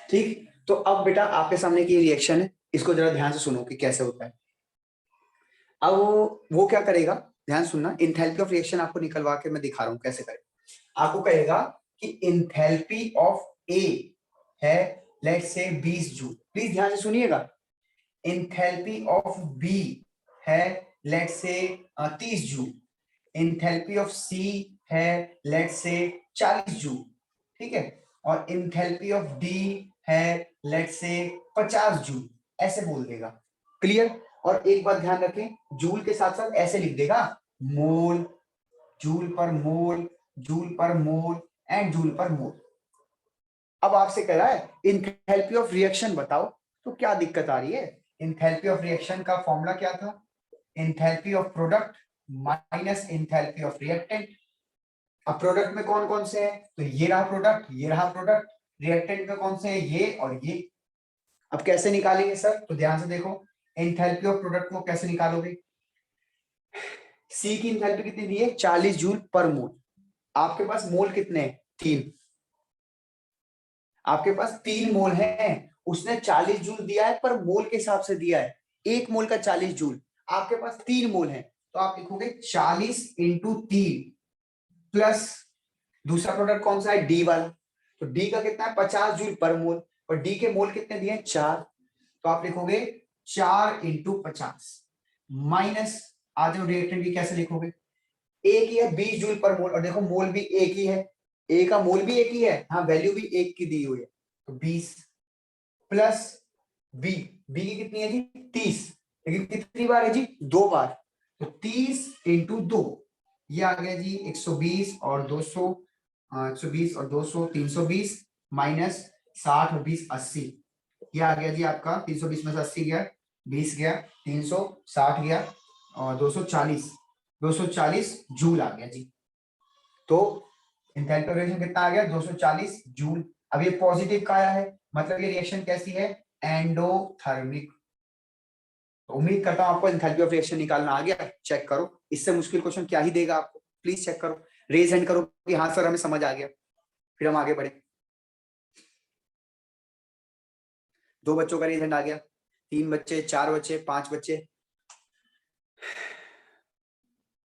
ठीक, तो अब बेटा आपके सामने की रिएक्शन है, इसको जरा ध्यान से सुनो कि कैसे होता है। अब वो क्या करेगा, ध्यान सुनना, इंथैल्पी ऑफ रिएक्शन आपको निकलवा के मैं दिखा रहा हूं कैसे करेगा। आपको कहेगा कि इंथैल्पी ऑफ ए है लेट्स से 20 जूल, प्लीज ध्यान से सुनिएगा। इंथैल्पी ऑफ बी है let's say 30 joule. Enthalpy of सी है लेट्स से 40 जूल, ठीक है। और इंथैल्पी ऑफ डी है लेट्स से 50 जूल, ऐसे बोल देगा। क्लियर। और एक बात ध्यान रखें, जूल के साथ साथ ऐसे लिख देगा मोल, जूल पर मोल, जूल पर मोल एंड जूल पर मोल। अब आपसे कह रहा है इंथैल्पी ऑफ रिएक्शन बताओ, तो क्या दिक्कत आ रही है। इंथैल्पी ऑफ रिएक्शन का फॉर्मूला क्या था, enthalpy of product minus enthalpy of reactant. अब प्रोडक्ट में कौन कौन से हैं, तो ये रहा प्रोडक्ट, ये रहा प्रोडक्ट। रिएक्टेंट में कौन से हैं, ये और ये। अब कैसे निकालेंगे सर, तो ध्यान से देखो, इंथैल्पी ऑफ प्रोडक्ट को कैसे निकालोगे। सी की इंथैल्पी कितनी दी है, 40 जूल पर मोल। आपके पास मोल कितने हैं, 3। आपके पास 3 मोल हैं, उसने 40 जूल दिया है पर मोल के हिसाब से दिया है, 1 मोल का 40 जूल। आपके पास 3 मोल हैं, तो आप लिखोगे 40 इंटू 3 प्लस दूसरा प्रोडक्ट कौन सा है, डी वाला। तो डी का कितना है, 50 जूल पर मोल, और डी के मोल कितने दिए, 4। तो आप लिखोगे 4 इंटू 50 माइनस, आ जाओ रिएक्टेंट की कैसे लिखोगे, एक ही है 20 जूल पर मोल, और देखो मोल भी एक ही है, ए का मोल भी एक ही है, हाँ वैल्यू भी एक की दी हुई है, तो 20 प्लस बी, बी की कितनी है जी 30, लेकिन कितनी बार है जी, 2 बार, तो 30 इंटू 2, ये आ गया जी 120 और 200, 120 और 200 320 माइनस 60 और 20 80, ये आ गया जी आपका 320 में से 80 गया, 20 गया, 360 गया और 240 जूल आ गया जी। तो एंथैल्पी ऑफ रिएक्शन कितना आ गया, 240 जूल। अब ये पॉजिटिव का आया है, मतलब ये रिएक्शन कैसी है, एंडोथर्मिक। तो उम्मीद करता हूं आपको एंथैल्पी ऑफ रिएक्शन निकालना आ गया। चेक करो, इससे मुश्किल क्वेश्चन क्या ही देगा आपको, प्लीज चेक करो, रेज हैंड करो कि हाँ सर हमें समझ आ गया, फिर हम आगे बढ़े। 2 बच्चों का रेज हैंड आ गया, 3 बच्चे, 4 बच्चे, 5 बच्चे,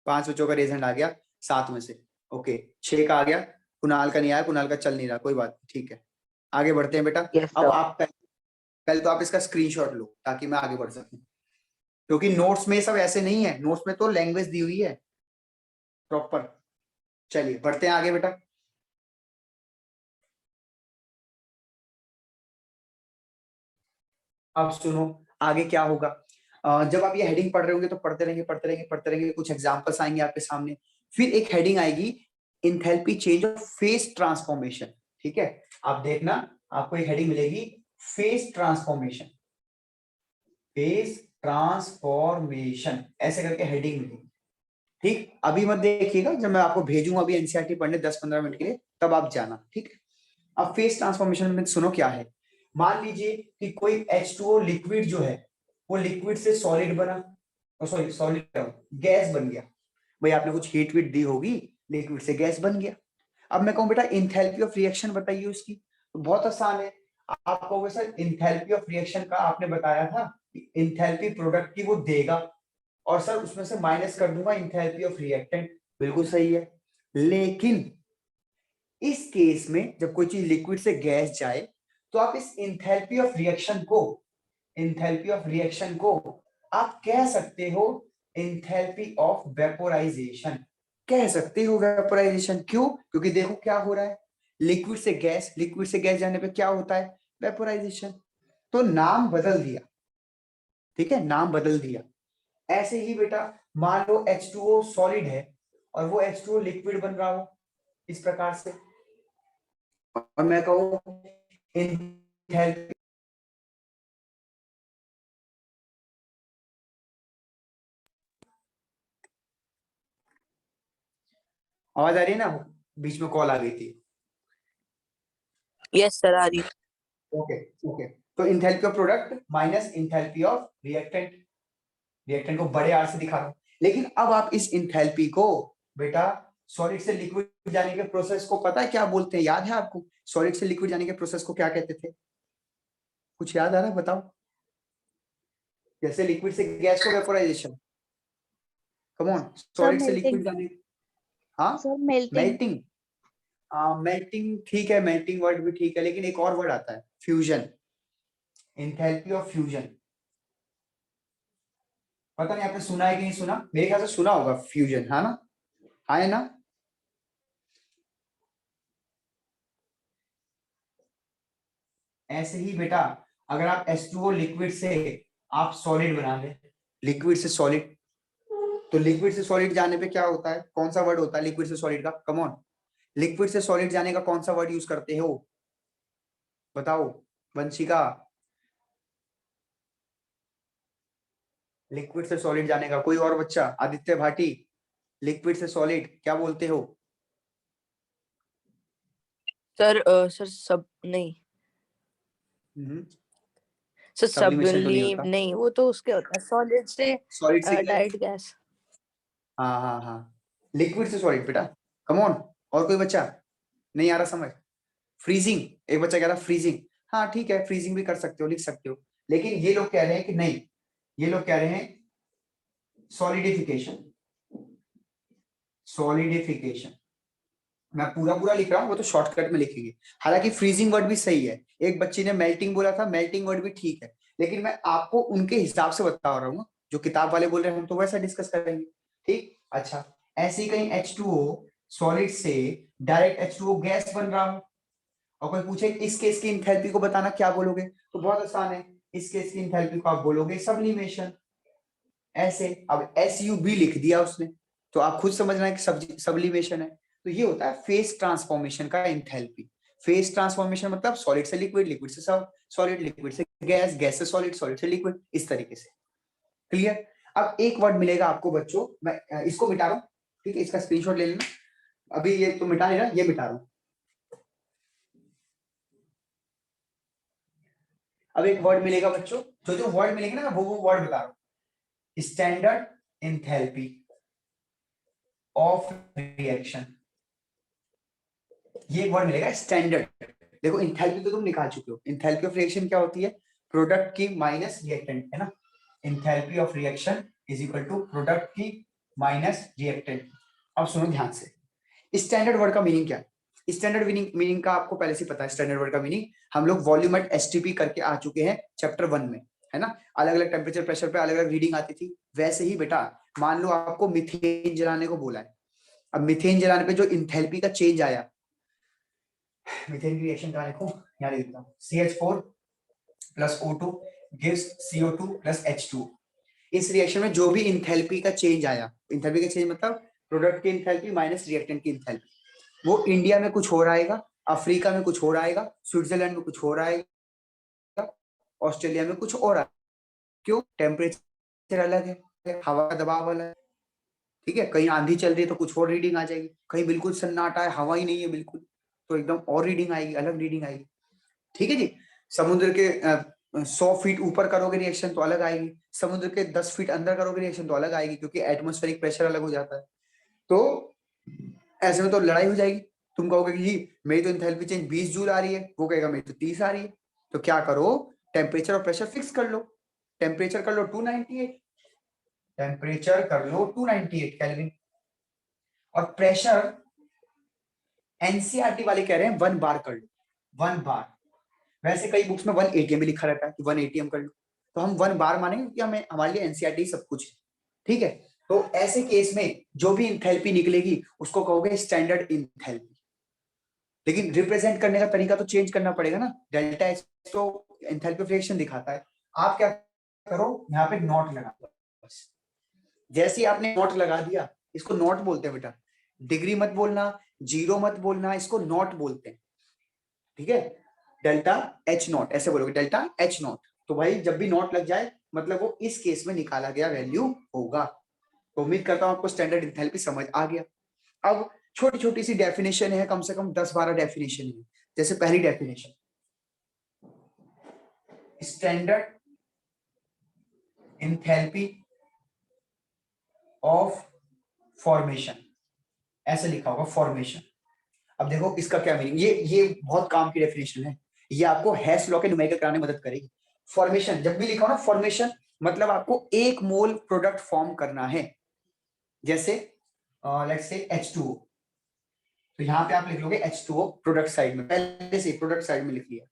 5 बच्चों का रेज हैंड आ गया 7 में से। ओके, 6 का आ गया, कुणाल का नहीं आया, कुणाल का चल नहीं रहा, कोई बात नहीं, ठीक है आगे बढ़ते हैं बेटा। अब आप पहले तो आप इसका स्क्रीनशॉट लो ताकि मैं आगे बढ़ सकूं, क्योंकि नोट्स में सब ऐसे नहीं है, नोट्स में तो लैंग्वेज दी हुई है प्रॉपर। चलिए बढ़ते हैं आगे बेटा। अब सुनो आगे क्या होगा। जब आप ये हेडिंग पढ़ रहे होंगे तो पढ़ते रहेंगे पढ़ते रहेंगे पढ़ते रहेंगे, कुछ एग्जांपल्स आएंगे आपके सामने, फिर एक हेडिंग आएगी enthalpy change of phase transformation. ठीक है, आप देखना आपको एक हेडिंग मिलेगी फेज ट्रांसफॉर्मेशन, फेज ट्रांसफॉर्मेशन ऐसे करके हेडिंग मिलेगी। ठीक, अभी मत देखिएगा, जब मैं आपको भेजूंगा अभी एनसीईआरटी पढ़ने 10-15 मिनट के लिए, तब आप जाना। ठीक है, अब फेज ट्रांसफॉर्मेशन में सुनो क्या है। मान लीजिए कि कोई H2O लिक्विड जो है वो लिक्विड से सॉलिड बना, सॉरी सॉलिड गैस बन गया। भाई आपने कुछ हीट वीट दी होगी, लिक्विड से गैस बन गया। अब मैं कहूं बेटा इंथैल्पी ऑफ रिएक्शन बताइए उसकी, तो बहुत आसान है। आप कहोगे सर इंथैल्पी ऑफ रिएक्शन का आपने बताया था इंथैल्पी प्रोडक्ट की वो देगा, और सर उसमें से माइनस कर दूंगा इंथैल्पी ऑफ रिएक्टेंट, बिल्कुल सही है। लेकिन इस केस में जब कोई चीज लिक्विड से गैस जाए तो आप इस इंथैल्पी ऑफ रिएक्शन को, इंथैल्पी ऑफ रिएक्शन को आप कह सकते हो इंथैल्पी ऑफ वेपोराइजेशन, कह सकते हो वेपोराइजेशन। क्यों, क्योंकि देखो क्या हो रहा है, लिक्विड से गैस, लिक्विड से गैस जाने पे क्या होता है, वेपोराइजेशन। तो नाम बदल दिया, ठीक है नाम बदल दिया। ऐसे ही बेटा मान लो H2O सॉलिड है और वो H2O लिक्विड बन रहा हो इस प्रकार से, और मैं कहूं इंथैल्पी, आवाज आ रही है ना, बीच में कॉल आ गई थी। यस सर आ रही। ओके ओके, तो enthalpy of product minus enthalpy of reactant, reactant को बड़े आर से दिखा रहा हूं। लेकिन अब आप इस इंथैल्पी को बेटा सॉलिड से लिक्विड जाने के प्रोसेस को पता है क्या बोलते हैं, याद है आपको, सॉलिड से लिक्विड जाने के प्रोसेस को क्या कहते थे, कुछ याद आ रहा है बताओ? जैसे लिक्विड से गैस को vaporisation, come on, sir solid से लिक्विड मेल्टिंग। जाने, हाँ सर मेल्टिंग। मेल्टिंग। मेल्टिंग ठीक है, मेल्टिंग वर्ड भी ठीक है, लेकिन एक और वर्ड आता है फ्यूजन, एंथैल्पी ऑफ फ्यूजन। पता नहीं आपने सुना है कि नहीं सुना, मेरे ख्याल से सुना होगा फ्यूजन, हाँ ना, हाँ है ना। ऐसे ही बेटा, अगर आप H2O लिक्विड से आप सॉलिड बना ले, लिक्विड से सॉलिड, तो लिक्विड से सॉलिड जाने पे क्या होता है, कौन सा वर्ड होता है लिक्विड से सॉलिड का, कम ऑन, लिक्विड से सॉलिड जाने का कौन सा वर्ड यूज करते हो, बताओ वंशिका। लिक्विड से सॉलिड जाने का कोई और बच्चा, आदित्य भाटी, लिक्विड से सॉलिड क्या बोलते हो? सर सर सब नहीं, सर सब्लिमेशन तो नहीं सबलीम होता, नहीं, वो तो उसके होता है सॉलिड से सॉलिड से क्या? Direct gas. हाँ हाँ हाँ, लिक्विड से सॉलिड बेटा, कम ऑन। और कोई बच्चा नहीं आ रहा समझ? फ्रीजिंग, एक बच्चा कह रहा फ्रीजिंग, हाँ ठीक है, फ्रीजिंग भी कर सकते हो, लिख सकते हो, लेकिन ये लोग कह रहे हैं कि नहीं, ये लोग कह रहे हैं सॉलिडिफिकेशन, सॉलिडिफिकेशन। मैं पूरा पूरा लिख रहा हूँ, वो तो शॉर्टकट में लिखेंगे। हालांकि फ्रीजिंग वर्ड भी सही है, एक बच्ची ने मेल्टिंग बोला था, मेल्टिंग वर्ड भी ठीक है, लेकिन मैं आपको उनके हिसाब से बता रहा हूँ, जो किताब वाले बोल रहे हैं हम तो वैसा डिस्कस करेंगे, ठीक। अच्छा, ऐसे ही कहीं H2O सॉलिड से डायरेक्ट H2O गैस बन रहा हो, और कोई पूछे इस केस की इंथैल्पी को बताना, क्या बोलोगे? तो बहुत आसान है, इस केस की इंथैल्पी को आप बोलोगे सब्लिमेशन। ऐसे अब SUB लिख दिया उसने, तो आप खुद समझना है कि सब्लिमेशन है। तो ये होता है फेस ट्रांसफॉर्मेशन का इंथैल्पी। फेस ट्रांसफॉर्मेशन मतलब सॉलिड से लिक्विड, लिक्विड से सॉलिड, लिक्विड से गैस, गैस से सॉलिड, सॉलिड से लिक्विड, इस तरीके से। क्लियर? अब एक वर्ड मिलेगा आपको बच्चों, मैं इसको मिटा रहा हूँ, ठीक है, इसका स्क्रीनशॉट ले लेना। अभी ये तो मिटा नहीं रहा, ये मिटा रहा हूँ। अब एक वर्ड मिलेगा बच्चों, जो जो वर्ड मिलेंगे ना वो वर्ड बता रहा हूँ। स्टैंडर्ड एंथैल्पी ऑफ रिएक्शन, ये वर्ड मिलेगा स्टैंडर्ड। देखो एंथैल्पी तो तुम निकाल चुके हो, एंथैल्पी ऑफ रिएक्शन क्या होती है, प्रोडक्ट की माइनस रिएक्टेंट, है ना। Enthalpy of reaction is equal to product की माइनस रिएक्टेंट। अब सुनो ध्यान से, स्टैंडर्ड वर्ड का मीनिंग क्या है? स्टैंडर्ड मीनिंग का आपको पहले से पता है, स्टैंडर्ड वर्ड का मीनिंग हम लोग वॉल्यूम एट एसटीपी करके आ चुके हैं चैप्टर 1 में, है ना। अलग अलग टेम्परेचर प्रेशर पे अलग अलग रीडिंग आती थी। वैसे ही बेटा, मान लो आपको मीथेन जलाने को बोला है, अब मीथेन जलाने पे जो इंथैल्पी का चेंज आया, मीथेन की रिएक्शन का देखो, यहाँ लिख देता हूँ, CH4 plus O2 gives CO2 plus H2। इस रिएक्शन में जो भी इंथैल्पी का चेंज आया, इंथैल्पी का चेंज मतलब प्रोडक्ट की इंथैल्पी माइनस रिएक्टेंट की इंथैल्पी, वो इंडिया में कुछ हो रहा है, अफ्रीका में कुछ हो रहा है, स्विट्जरलैंड में कुछ हो रहा है, ऑस्ट्रेलिया में कुछ और है। क्यों? टेम्परेचर अलग है, हवा का दबाव अलग है, ठीक है। कहीं आंधी चल रही है तो कुछ और रीडिंग आ जाएगी, कहीं बिल्कुल सन्नाटा है, हवा ही नहीं है बिल्कुल, तो एकदम और रीडिंग आएगी, अलग रीडिंग आएगी, ठीक है जी। समुद्र के 100 फीट ऊपर करोगे रिएक्शन तो अलग आएगी, समुद्र के 10 फीट अंदर करोगे रिएक्शन तो अलग आएगी, क्योंकि एटमोस्फेरिक प्रेशर अलग हो जाता है। तो ऐसे में तो लड़ाई हो जाएगी। तुम कहोगे कि जी मेरी तो इंथैल्पी चेंज 20 जूल आ रही है, वो कहेगा मेरी तो 30 आ रही है। तो क्या करो, टेम्परेचर और प्रेशर फिक्स कर लो। टेम्परेचर कर लो 298, टेम्परेचर कर लो 298 केल्विन, और प्रेशर एनसीईआरटी वाले कह रहे हैं 1 बार कर लो, 1 बार। वैसे कई बुक्स में 1 ATM भी लिखा रहता है कि 1 ATM कर लो, तो हम 1 बार मानेंगे क्योंकि हमें, हमारे लिए एनसीईआरटी सब कुछ है, ठीक है। तो ऐसे केस में जो भी इंथैल्पी निकलेगी उसको कहोगे स्टैंडर्ड इंथैल्पी। लेकिन रिप्रेजेंट करने का तरीका तो चेंज करना पड़ेगा ना, डेल्टा एच तो एंथैल्पी ऑफ रिएक्शन दिखाता है। आप क्या करो, यहाँ पे नॉट लगा दो बस। जैसे ही आपने नॉट लगा दिया, इसको नॉट बोलते हैं बेटा, डिग्री मत बोलना, जीरो मत बोलना, इसको नॉट बोलते हैं, ठीक है। डेल्टा एच नॉट ऐसे बोलोगे, डेल्टा एच नॉट। तो भाई जब भी नॉट लग जाए मतलब वो इस केस में निकाला गया वैल्यू होगा। तो उम्मीद करता हूं आपको स्टैंडर्ड इंथैल्पी समझ आ गया। अब छोटी छोटी सी डेफिनेशन है, कम से कम 10-12 डेफिनेशन है। जैसे पहली definition, standard enthalpy of formation, ऐसे लिखा होगा फॉर्मेशन। अब देखो इसका क्या मीनिंग, ये बहुत काम की डेफिनेशन है। ये आपको हेस लॉ के न्यूमेरिकल कराने में मदद करेगी। फॉर्मेशन जब भी लिखा हो ना फॉर्मेशन, मतलब आपको एक मोल प्रोडक्ट फॉर्म करना है, जैसे लेट्स से H2O, तो यहाँ पे आप लिख लोगे H2O प्रोडक्ट साइड में, पहले से प्रोडक्ट साइड में लिख लिया।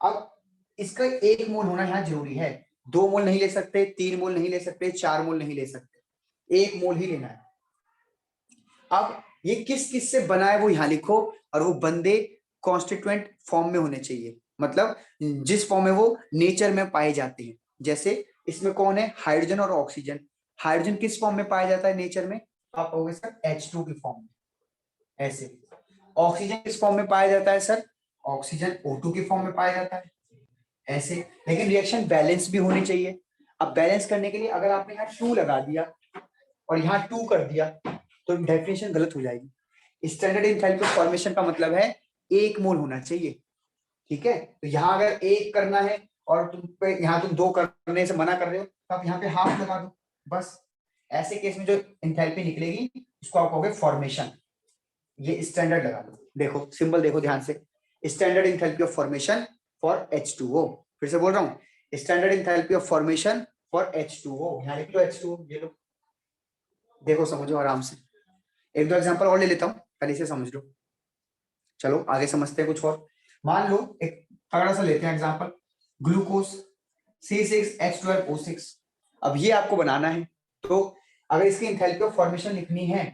अब इसका एक मोल होना यहाँ जरूरी है, 2 मोल नहीं ले सकते, 3 मोल नहीं ले सकते, 4 मोल नहीं ले सकते, 1 मोल ही लेना है। अब ये किस किस से बना है वो यहाँ लिखो, और वो बंदे कॉन्स्टिट्यूएंट फॉर्म में होने चाहिए, मतलब जिस फॉर्म में वो नेचर में पाए जाते हैं। जैसे इसमें कौन है, हाइड्रोजन और ऑक्सीजन। हाइड्रोजन किस फॉर्म में पाया जाता है नेचर में, आप कहोगे सर H2 की फॉर्म में, ऐसे। ऑक्सीजन किस फॉर्म में पाया जाता है सर, ऑक्सीजन O2 की फॉर्म में पाया जाता है, ऐसे। लेकिन रिएक्शन बैलेंस भी होनी चाहिए। अब बैलेंस करने के लिए अगर आपने यहाँ 2 लगा दिया और यहाँ 2 कर दिया तो डेफिनेशन गलत हो जाएगी। स्टैंडर्ड एंथैल्पी ऑफ फॉर्मेशन का मतलब है 1 मोल होना चाहिए, ठीक है। तो यहाँ अगर 1 करना है और तुम पे यहाँ तुम 2 करने से मना कर रहे हो, तो आप यहाँ पे हाफ लगा दो बस। ऐसे केस में जो एंथैल्पी निकलेगी उसको आप कहोगे फॉर्मेशन। ये स्टैंडर्ड लगा दो, देखो सिंबल देखो ध्यान से, standard enthalpy of formation for H2O। फिर से बोल रहा हूँ, standard enthalpy of formation for H2O, यहाँ लिख लो H2O, ये लो, देखो समझो आराम से। एक दो एग्जांपल और ले लेता हूँ, पहले से समझ लो। चलो आगे समझते हैं कुछ और। मान लो एक तगड़ा सा लेते हैं एग्जांपल, ग्लूकोज C6H12O6। अब ये आपको बनाना है, तो अगर इसकी एंथैल्पी ऑफ फॉर्मेशन लिखनी है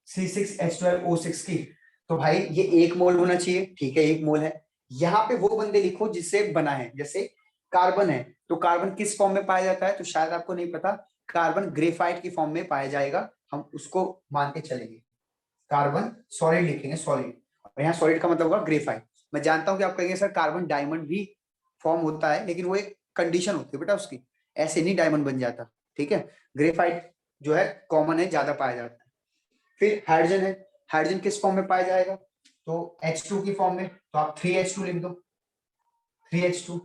C6H12O6 की, तो भाई ये 1 मोल होना चाहिए, ठीक है 1 मोल है। यहाँ पे वो बंदे लिखो जिससे बना है, जैसे कार्बन है, तो कार्बन किस फॉर्म में पाया जाता है, तो शायद आपको नहीं पता, कार्बन ग्रेफाइट की फॉर्म में पाया जाएगा, हम उसको मान के चलेंगे। कार्बन सॉलिड लिखेंगे, सॉलिड, और यहाँ सॉलिड का मतलब होगा ग्रेफाइट। मैं जानता हूं कि आप कहेंगे सर कार्बन डायमंड भी फॉर्म होता है, लेकिन वो एक कंडीशन होती है बेटा उसकी, ऐसे नहीं डायमंड बन जाता, ठीक है। ग्रेफाइट जो है कॉमन है, ज्यादा पाया जाता है। फिर हाइड्रोजन है, हाइड्रोजन किस फॉर्म में पाया जाएगा, तो H2 की फॉर्म में, तो आप 3H2 लिख दो, 3H2।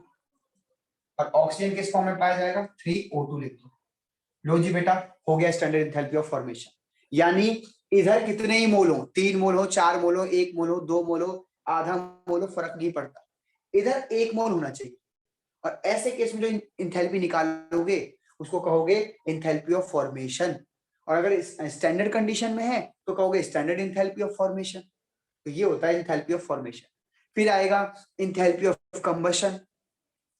और ऑक्सीजन किस फॉर्म में पाया जाएगा, 3O2 लिख दो। लो जी बेटा, हो गया स्टैंडर्ड एंथैल्पी ऑफ फॉर्मेशन। यानी इधर कितने ही मोल हो, 3 मोल हो, 4 मोल हो, 1 मोल हो, 2 मोल हो, आधा मोल हो, फर्क नहीं पड़ता, इधर 1 मोल होना चाहिए। और ऐसे केस में जो एंथैल्पी निकालोगे उसको कहोगे एंथैल्पी ऑफ फॉर्मेशन। और अगर स्टैंडर्ड कंडीशन में है तो कहोगे स्टैंडर्ड एंथैल्पी ऑफ फॉर्मेशन। तो ये होता है एंथैल्पी ऑफ फॉर्मेशन। फिर आएगा एंथैल्पी ऑफ कंबशन।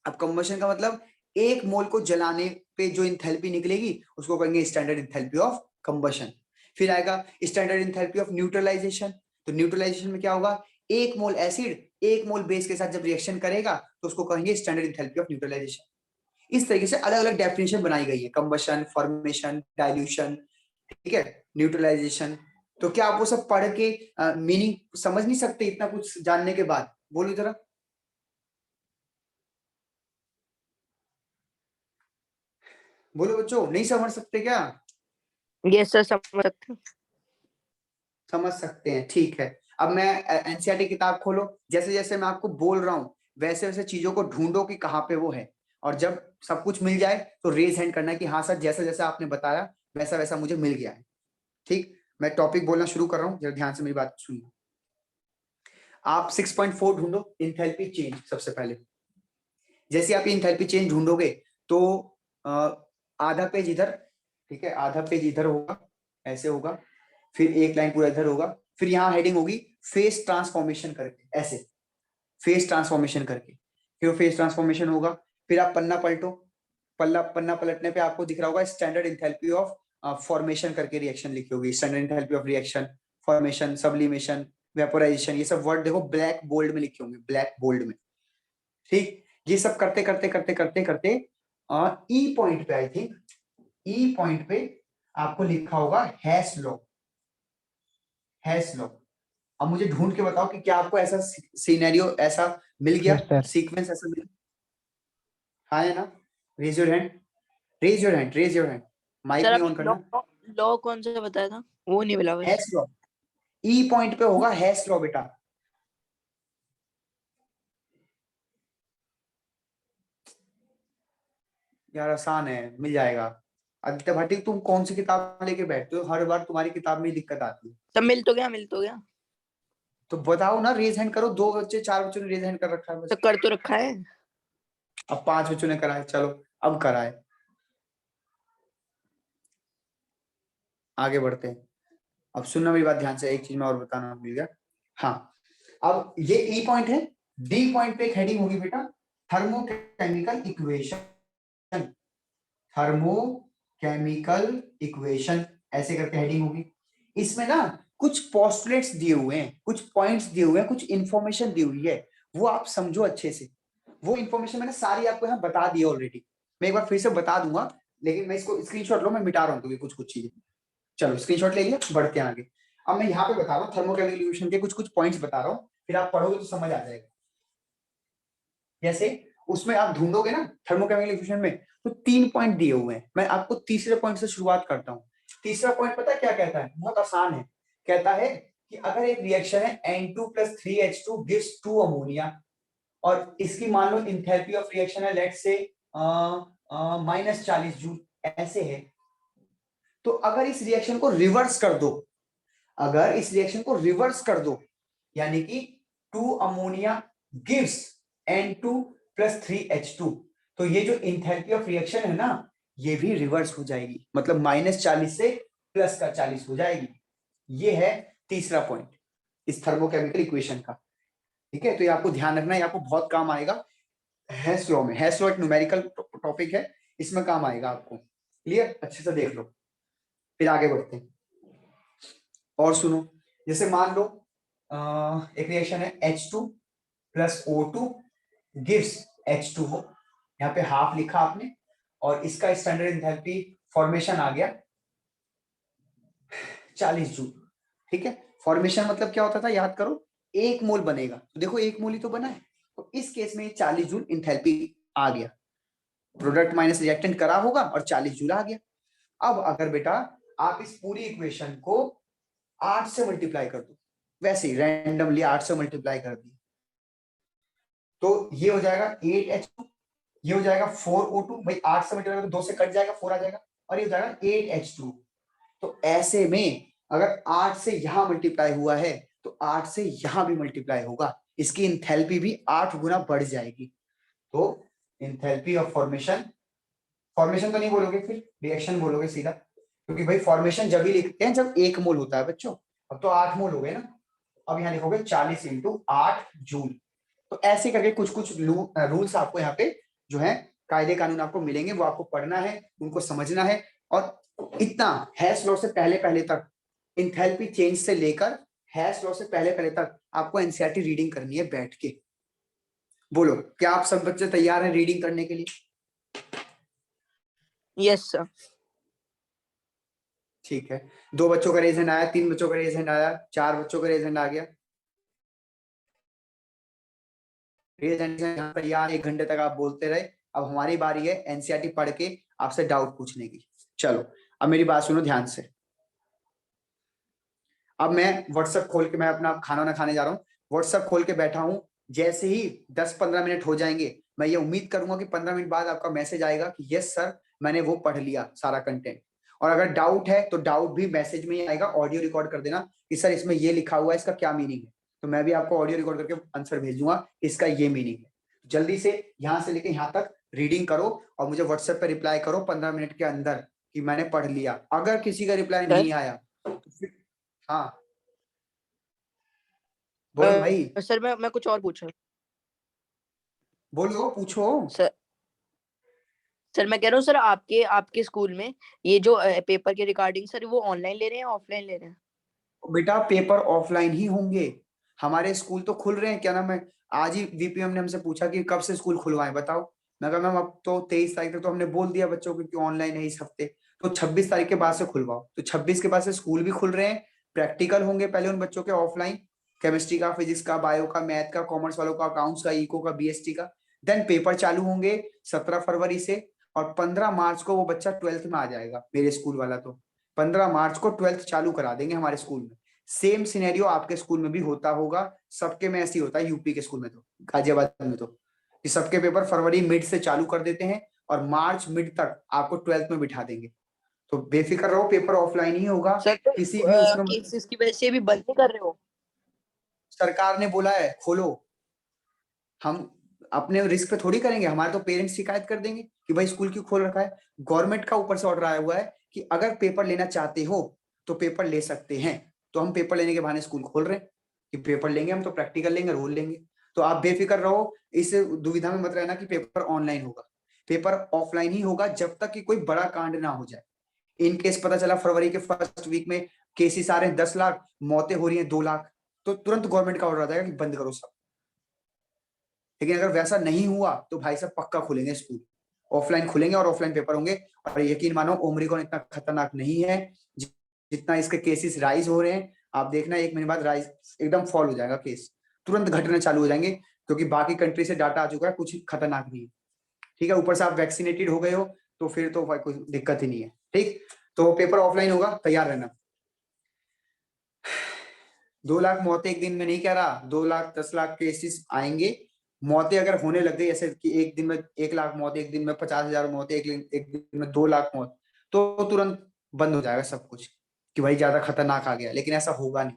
अब कंबशन का मतलब 1 मोल को जलाने पे जो एंथैल्पी निकलेगी उसको कहेंगे स्टैंडर्ड एंथैल्पी ऑफ कंबशन। फिर आएगा स्टैंडर्ड एंथैल्पी ऑफ न्यूट्रलाइजेशन। तो न्यूट्रलाइजेशन में क्या होगा, 1 मोल एसिड 1 मोल बेस के साथ जब रिएक्शन करेगा तो उसको कहेंगे स्टैंडर्ड एंथैल्पी ऑफ न्यूट्रलाइजेशन। इस तरीके से अलग अलग डेफिनेशन बनाई गई है, कंबशन, फॉर्मेशन, डाइल्यूशन, ठीक है, न्यूट्रलाइजेशन। तो क्या आप वो सब पढ़ के मीनिंग समझ नहीं सकते इतना कुछ जानने के बाद, बोलो जरा। बोलो बच्चों, नहीं समझ सकते क्या, ये सर समझ सकते हैं। समझ सकते हैं, ठीक है। अब मैं एनसीईआरटी किताब खोलो, जैसे जैसे मैं आपको बोल रहा हूँ वैसे वैसे चीजों को ढूंढो कि कहाँ पे वो है, और जब सब कुछ मिल जाए तो रेज हैंड करना है कि हाँ सर जैसा जैसा आपने बताया वैसा वैसा मुझे मिल गया है। ठीक, मैं टॉपिक बोलना शुरू कर रहा हूँ, जरा ध्यान से मेरी बात सुनिए। आप 6.4 ढूंढो, इंथैल्पी चेंज। सबसे पहले जैसे आप ये इंथैल्पी चेंज ढूंढोगे तो आधा पेज इधर, ठीक है, आधा पेज इधर होगा, ऐसे होगा, फिर एक लाइन पूरा इधर होगा, फिर यहाँ हेडिंग होगी फेस ट्रांसफॉर्मेशन करके, ऐसे फेस ट्रांसफॉर्मेशन करके, फिर फेस ट्रांसफॉर्मेशन होगा। फिर आप पन्ना पलटो, पन्ना पलटने पे आपको दिख रहा होगा स्टैंडर्ड एंथैल्पी ऑफ फॉर्मेशन करके रिएक्शन लिखी होगी, standard enthalpy of reaction, formation, sublimation, vaporisation, ये सब वर्ड देखो ब्लैक बोल्ड में लिखे होंगे, ब्लैक बोल्ड में। ठीक, ये सब करते करते करते करते करते ई पॉइंट पे, आई थिंक ई पॉइंट पे आपको लिखा होगा हैश लॉ, हैश लॉ। अब मुझे ढूंढ के बताओ कि क्या आपको ऐसा सिनेरियो ऐसा मिल गया, यस सर। सीक्वेंस ऐसा मिल, हाँ है ना, raise your hand, raise your hand, raise your hand, mike sir नहीं अभी ऑन करना। लॉ कौन सा बताया था, वो नहीं मिला बस। हैश लॉ, ई पॉइंट पे होगा हैश लॉ बेटा। यार आसान है, मिल जाएगा। आदित्य भाटी तुम कौन सी किताब लेके बैठते हो, हर बार तुम्हारी किताब में ही दिक्कत आती है। सब मिल तो गया, मिल तो गया। तो बताओ ना, रेज हैंड करो। 2 बच्चे 4 बच्चों ने रेज हैंड कर रखा है बस। तो कर तो रखा है। अब 5 बच्चों ने करा है, चलो अब कराए, आगे बढ़ते हैं। अब सुनना मेरी बात ध्यान से, एक चीज मैं और बताना भूल गया। हाँ, अब ये ई पॉइंट है, डी पॉइंट पे एक हेडिंग होगी बेटा, थर्मोकेमिकल इक्वेशन। थर्मोकेमिकल इक्वेशन ऐसे करके हेडिंग होगी। इसमें ना कुछ पोस्टुलेट्स दिए हुए हैं, कुछ पॉइंट्स दिए हुए हैं, कुछ इंफॉर्मेशन दी हुई है, वो आप समझो अच्छे से। वो इंफॉर्मेशन मैंने सारी आपको यहाँ बता दी ऑलरेडी, मैं एक बार फिर से बता दूंगा, लेकिन मैं इसको स्क्रीनशॉट लो, मैं मिटा रहा हूँ क्योंकि कुछ चीजें। चलो स्क्रीनशॉट ले लिया, बढ़ते हैं आगे। अब मैं यहाँ पे बता रहा हूँ थर्मोकेमिकल इक्वेशन के कुछ पॉइंट्स बता रहा हूँ, फिर आप पढ़ोगे तो समझ आ जाएगा। जैसे उसमें आप ढूंढोगे ना थर्मोकेमिकल इक्वेशन में, तो 3 पॉइंट दिए हुए हैं। मैं आपको तीसरे पॉइंट से शुरुआत करता हूँ। तीसरा पॉइंट पता है क्या कहता है? बहुत आसान है। कहता है कि अगर एक रिएक्शन है N2 + 3H2 gives 2 अमोनिया, और इसकी मान लो इंथैल्पी ऑफ रिएक्शन है लेट्स से -40 जूल, ऐसे है। तो अगर इस रिएक्शन को रिवर्स कर दो, अगर इस रिएक्शन को रिवर्स कर दो, यानी कि 2 अमोनिया गिव्स N2 + 3H2, तो ये जो इंथैल्पी ऑफ रिएक्शन है ना, ये भी रिवर्स हो जाएगी, मतलब -40 से +40 हो जाएगी। ये है तीसरा पॉइंट इस थर्मोकेमिकल इक्वेशन का। ठीक है, तो ये आपको ध्यान रखना है, आपको बहुत काम आएगा हेस लॉ में। हेस लॉ एक न्यूमेरिकल टॉपिक है, इसमें काम आएगा आपको। क्लियर? अच्छे से देख लो, फिर आगे बढ़ते हैं। और सुनो, जैसे मान लो एक रिएक्शन है H2 + O2 gives H2O, यहाँ पे हाफ लिखा आपने, और इसका स्टैंडर्ड एंथैल्पी फॉर्मेशन आ गया 40 जूल। ठीक है, फॉर्मेशन मतलब क्या होता था, याद करो, 1 मोल बनेगा, तो देखो 1 मोल ही तो बना है, तो इस केस में 40 जूल एंथैल्पी आ गया। प्रोडक्ट माइनस रिएक्टेंट करा होगा और 40 जूल आ गया। अब अगर बेटा आप इस पूरी इक्वेशन को 8 से मल्टीप्लाई कर दो, वैसे ही रैंडमली 8 से मल्टीप्लाई कर दी, तो ये हो जाएगा 8H2, ये हो जाएगा 4O2, भाई 8 से मल्टीप्लाई करो 2 से कट जाएगा 4 आ जाएगा, और ये हो जाएगा 8H2। तो ऐसे में अगर 8 से यहां मल्टीप्लाई हुआ है तो 8 से यहां भी मल्टीप्लाई होगा, इसकी इंथैल्पी भी 8 गुना बढ़ जाएगी। तो इंथैल्पी ऑफ फॉर्मेशन, फॉर्मेशन तो नहीं बोलोगे, फिर रिएक्शन बोलोगे सीधा, क्योंकि भाई फॉर्मेशन जब ही लिखते हैं जब 1 मोल होता है बच्चों। अब तो 8 मोल हो गए ना, अब यहाँ लिखोगे 40 × 8 जूल। तो ऐसे करके कुछ रूल्स आपको यहाँ पे जो है कायदे कानून आपको मिलेंगे, वो आपको पढ़ना है, उनको समझना है। और इतना हेस लॉ से पहले पहले तक, इंथैल्पी चेंज से लेकर हेस लॉ से पहले पहले तक आपको एनसीईआरटी रीडिंग करनी है बैठ के। बोलो, क्या आप सब बच्चे तैयार हैं रीडिंग करने के लिए? Yes sir. ठीक है, 2 बच्चों का रेज हैंड आया, 3 बच्चों का रेज हैंड आया, 4 बच्चों का रेज हैंड आ गया। रेज हैंड तैयार, 1 घंटे तक आप बोलते रहे। अब हमारी बारी है एनसीईआरटी पढ़ के आपसे डाउट पूछने की। चलो अब मेरी बात सुनो ध्यान से। अब मैं व्हाट्सएप खोल के, मैं अपना खाना ना खाने जा रहा हूँ, व्हाट्सएप खोल के बैठा हूँ। जैसे ही 10-15 मिनट हो जाएंगे, मैं ये उम्मीद करूंगा कि 15 मिनट बाद आपका मैसेज आएगा कि यस सर मैंने वो पढ़ लिया सारा कंटेंट। और अगर डाउट है तो डाउट भी मैसेज में ही आएगा, ऑडियो रिकॉर्ड कर देना कि सर इसमें ये लिखा हुआ है, इसका क्या मीनिंग है, तो मैं भी आपको ऑडियो रिकॉर्ड करके आंसर भेज दूंगा, इसका ये मीनिंग है। जल्दी से यहाँ से लेके यहाँ तक रीडिंग करो और मुझे व्हाट्सएप पे रिप्लाई करो 15 मिनट के अंदर कि मैंने पढ़ लिया। अगर किसी का रिप्लाई नहीं आया तो फिर, हाँ बोलो भाई, सर मैं कुछ और पूछ रहा बोलो पूछो। हूँ सर। सर मैं कह रहा हूँ सर, आपके आपके स्कूल में ये जो पेपर के रिगार्डिंग सर, वो ऑनलाइन ले रहे हैं ऑफलाइन ले रहे हैं? बेटा पेपर ऑफलाइन ही होंगे, हमारे स्कूल तो खुल रहे हैं, क्या नाम है, आज ही वीपीएम ने हमसे पूछा कि कब से स्कूल खुलवाएं बताओ। मैं कहा मैम अब तो 23 तारीख तक तो हमने बोल दिया बच्चों को कि ऑनलाइन है इस हफ्ते, तो 26 तारीख के बाद से खुलवाओ। तो 26 के बाद से स्कूल भी खुल रहे हैं, प्रैक्टिकल होंगे पहले उन बच्चों के ऑफलाइन, केमिस्ट्री का, फिजिक्स का, बायो का, मैथ का, कॉमर्स वालों का, अकाउंट्स का, इको का, बीएसटी का। देन पेपर चालू होंगे 17 फरवरी से, और 15 मार्च को वो बच्चा 12th में आ जाएगा मेरे स्कूल वाला। तो 15 मार्च को 12th चालू करा देंगे हमारे स्कूल में। सेम सिनेरियो आपके स्कूल में भी होता होगा, सबके में ऐसी होता है, यूपी के स्कूल में तो, गाजियाबाद में तो, कि सबके पेपर फरवरी मिड से चालू कर देते हैं और मार्च मिड तक आपको 12th में बिठा देंगे। तो बेफिक्र रहो, पेपर ऑफलाइन ही होगा, सर तो किसी भी उसमें केसेस की वजह से भी बंद नहीं कर रहे हो? सरकार ने बोला है खोलो, हम अपने रिस्क पे थोड़ी करेंगे, हमारे तो पेरेंट्स शिकायत कर देंगे कि भाई स्कूल क्यों खोल रखा है। गवर्नमेंट का ऊपर से ऑर्डर आया हुआ है कि अगर पेपर लेना चाहते हो तो पेपर ले सकते हैं, तो हम पेपर लेने के बहाने स्कूल खोल रहे हैं कि पेपर लेंगे हम तो प्रैक्टिकल लेंगे, रोल लेंगे। तो आप बेफिक्र रहो, इस दुविधा में मत रहना कि पेपर ऑनलाइन होगा, पेपर ऑफलाइन ही होगा जब तक कि कोई बड़ा कांड ना हो जाए। इन केस पता चला फरवरी के फर्स्ट वीक में केसेस आ रहे हैं 10 लाख, मौतें हो रही हैं 2 लाख, तो तुरंत गवर्नमेंट का ऑर्डर आ जाएगा कि बंद करो सब। लेकिन अगर वैसा नहीं हुआ तो भाई साहब पक्का खुलेंगे स्कूल, ऑफलाइन खुलेंगे और ऑफलाइन पेपर होंगे। और यकीन मानो ओमिक्रॉन इतना खतरनाक नहीं है जितना इसके केसेस राइज हो रहे हैं। आप देखना 1 महीने बाद राइज एकदम फॉल हो जाएगा, केस तुरंत घटने चालू हो जाएंगे, क्योंकि बाकी कंट्री से डाटा आ चुका है, कुछ खतरनाक नहीं है। ठीक है, ऊपर से आप वैक्सीनेटेड हो गए हो तो फिर तो कोई दिक्कत ही नहीं है। ठीक, तो पेपर ऑफलाइन होगा, तैयार रहना। 2 लाख मौतें एक दिन में नहीं कह रहा, 2 लाख 10 लाख केसेस आएंगे। मौतें अगर होने लग गई ऐसे कि एक दिन में 1 लाख मौत, एक दिन में 50,000 मौत, एक दिन में 2 लाख मौत, तो तुरंत बंद हो जाएगा सब कुछ कि भाई ज्यादा खतरनाक आ गया। लेकिन ऐसा होगा नहीं,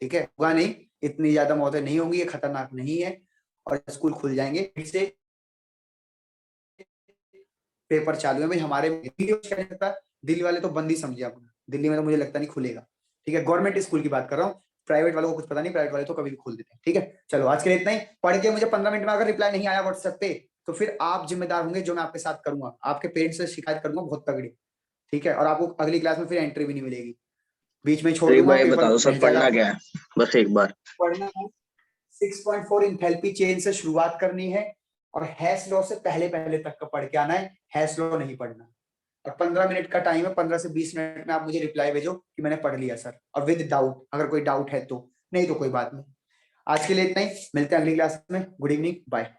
ठीक है, होगा नहीं, इतनी ज्यादा मौतें नहीं होंगी, ये खतरनाक नहीं है और स्कूल खुल जाएंगे फिर से। पेपर चालू है भाई हमारे, दिल्ली वाले तो बंद ही समझे अपना, दिल्ली में तो मुझे लगता नहीं खुलेगा। ठीक है, गवर्नमेंट स्कूल की बात कर रहा हूँ, प्राइवेट वालों को कुछ पता नहीं, प्राइवेट वाले तो कभी भी खोल देते हैं। ठीक है, चलो आज के लिए इतना ही। पढ़ के मुझे 15 मिनट में अगर रिप्लाई नहीं आया व्हाट्सएप पे तो फिर आप जिम्मेदार होंगे, जो मैं आपके साथ करूंगा, आपके पेरेंट्स से शिकायत करूंगा बहुत तगड़ी। ठीक है, और आपको अगली क्लास में फिर एंट्री भी नहीं मिलेगी, बीच में छोड़ एक दूंगा, बार ये पेपर बता दो सर रह जाएगा। पढ़ना क्या है, बस एक बार। पढ़ना है 6.4 इंथैल्पी चेन से शुरुआत करनी है और हैश लॉ से पहले पहले तक का पढ़ के आना है, हैश लॉ नहीं पढ़ना। और 15 मिनट का टाइम है, 15 से 20 मिनट में आप मुझे रिप्लाई भेजो कि मैंने पढ़ लिया सर, और विद डाउट, अगर कोई डाउट है तो, नहीं तो कोई बात नहीं। आज के लिए इतना ही, मिलते हैं अगली क्लास में। Good evening, bye.